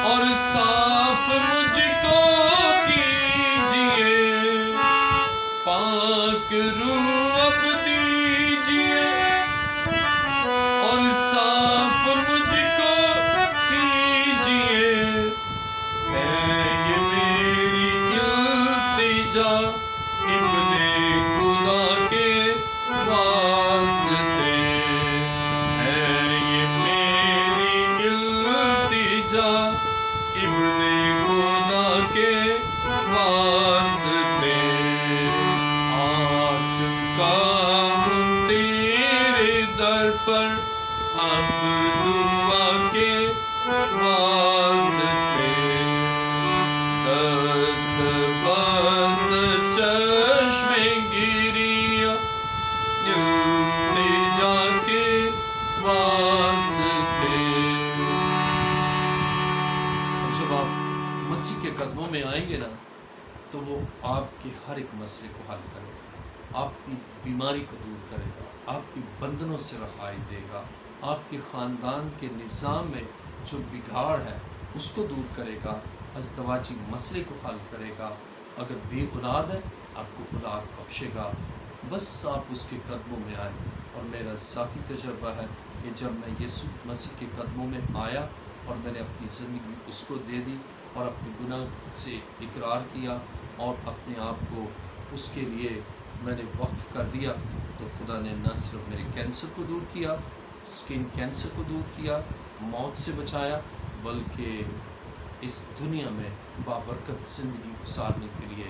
اور صاف مجھ کو کیجیے. پاک روح اب دیجیے اور صاف مجھ کو کیجیے. ہے یہ میری التجا ابن خدا کے واسطے. ہے یہ میری التجا ابن خدا کے واسطے. آ چکا ہوں تیرے در پر اب دعا کے واسطے. دست بست چشم گریہ التجا کے واسطے. جب آپ مسیح کے قدموں میں آئیں گے نا تو وہ آپ کے ہر ایک مسئلے کو حل کرے گا، آپ کی بیماری کو دور کرے گا، آپ کی بندھنوں سے رہائی دے گا، آپ کے خاندان کے نظام میں جو بگاڑ ہے اس کو دور کرے گا، ازدواجی مسئلے کو حل کرے گا. اگر بے اولاد ہے آپ کو اولاد بخشے گا. بس آپ اس کے قدموں میں آئیں. اور میرا ذاتی تجربہ ہے کہ جب میں یسوع مسیح کے قدموں میں آیا اور میں نے اپنی زندگی اس کو دے دی اور اپنے گناہ سے اقرار کیا اور اپنے آپ کو اس کے لیے میں نے وقف کر دیا، تو خدا نے نہ صرف میرے کینسر کو دور کیا، اسکن کینسر کو دور کیا، موت سے بچایا، بلکہ اس دنیا میں بابرکت زندگی گزارنے کے لیے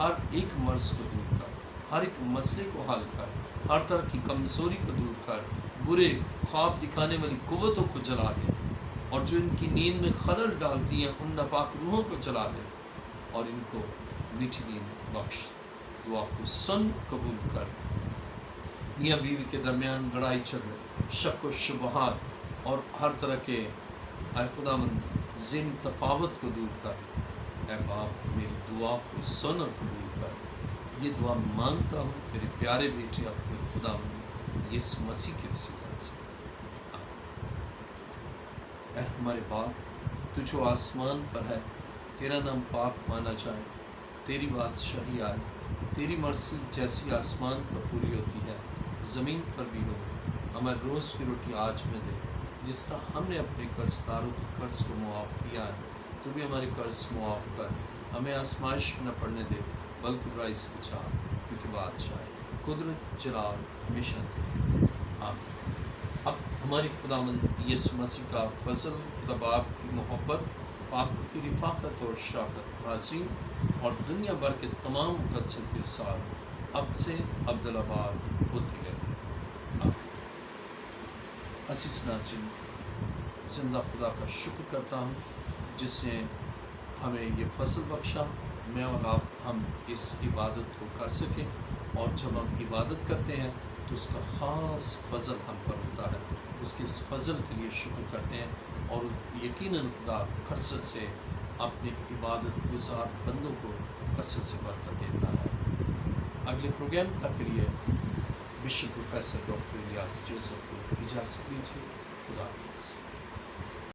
ہر ایک مرض کو دور کر، ہر ایک مسئلے کو حل کر، ہر طرح کی کمزوری کو دور کر، برے خواب دکھانے والی قوتوں کو جلا دے، اور جو ان کی نیند میں خلل ڈالتی ہیں ان ناپاک روحوں کو جلا دے، اور ان کو میٹھی نیند بخش۔ دعا کو سن قبول کر۔ میاں بیوی کے درمیان لڑائی جھگڑے، شک و شبہات اور ہر طرح کے اے خداوند ذہنی تفاوت کو دور کر۔ اے باپ میری دعا کو سن اور قبول کر۔ یہ دعا مانگتا ہوں تیرے پیارے بیٹے اپنے خداوند یسوع مسیح کے وسیلہ سے، آمین۔ اے ہمارے باپ، تو جو آسمان پر ہے، تیرا نام پاک مانا جائے، تیری بادشاہی آئے، تیری مرضی جیسی آسمان پر پوری ہوتی ہے زمین پر بھی ہو۔ ہمیں روز کی روٹی آج میں دے، جس طرح ہم نے اپنے قرض داروں کے قرض کو معاف کیا ہے، تو بھی ہمارے قرض معاف کر۔ ہمیں آزمائش میں نہ پڑنے دے بلکہ برائی سے بچا، کیونکہ بادشاہ قدرت جلال ہمیشہ تیرے، آمین۔ اب ہماری خداوند یسوع مسیح کا فضل، خدا باپ کی محبت، پاکوں کی رفاقت اور شراکت حاضری اور دنیا بھر کے تمام مقدسوں کے ساتھ اب سے ابدالآباد ہوتی رہے، آمین۔ عزیز ناظرین، زندہ خدا کا شکر کرتا ہوں جس نے ہمیں یہ فضل بخشا، میں اور آپ ہم اس عبادت کو کر سکیں، اور جب ہم عبادت کرتے ہیں تو اس کا خاص فضل ہم پر ہوتا ہے۔ اس کے اس فضل کے لیے شکر کرتے ہیں، اور یقیناً خدا کثرت سے اپنے عبادت گزار بندوں کو کثرت سے برکت دیتا ہے۔ اگلے پروگرام تک کے لیے bishop professor doctor Ilyas Joseph کو اجازت دیجیے۔ خدا حافظ۔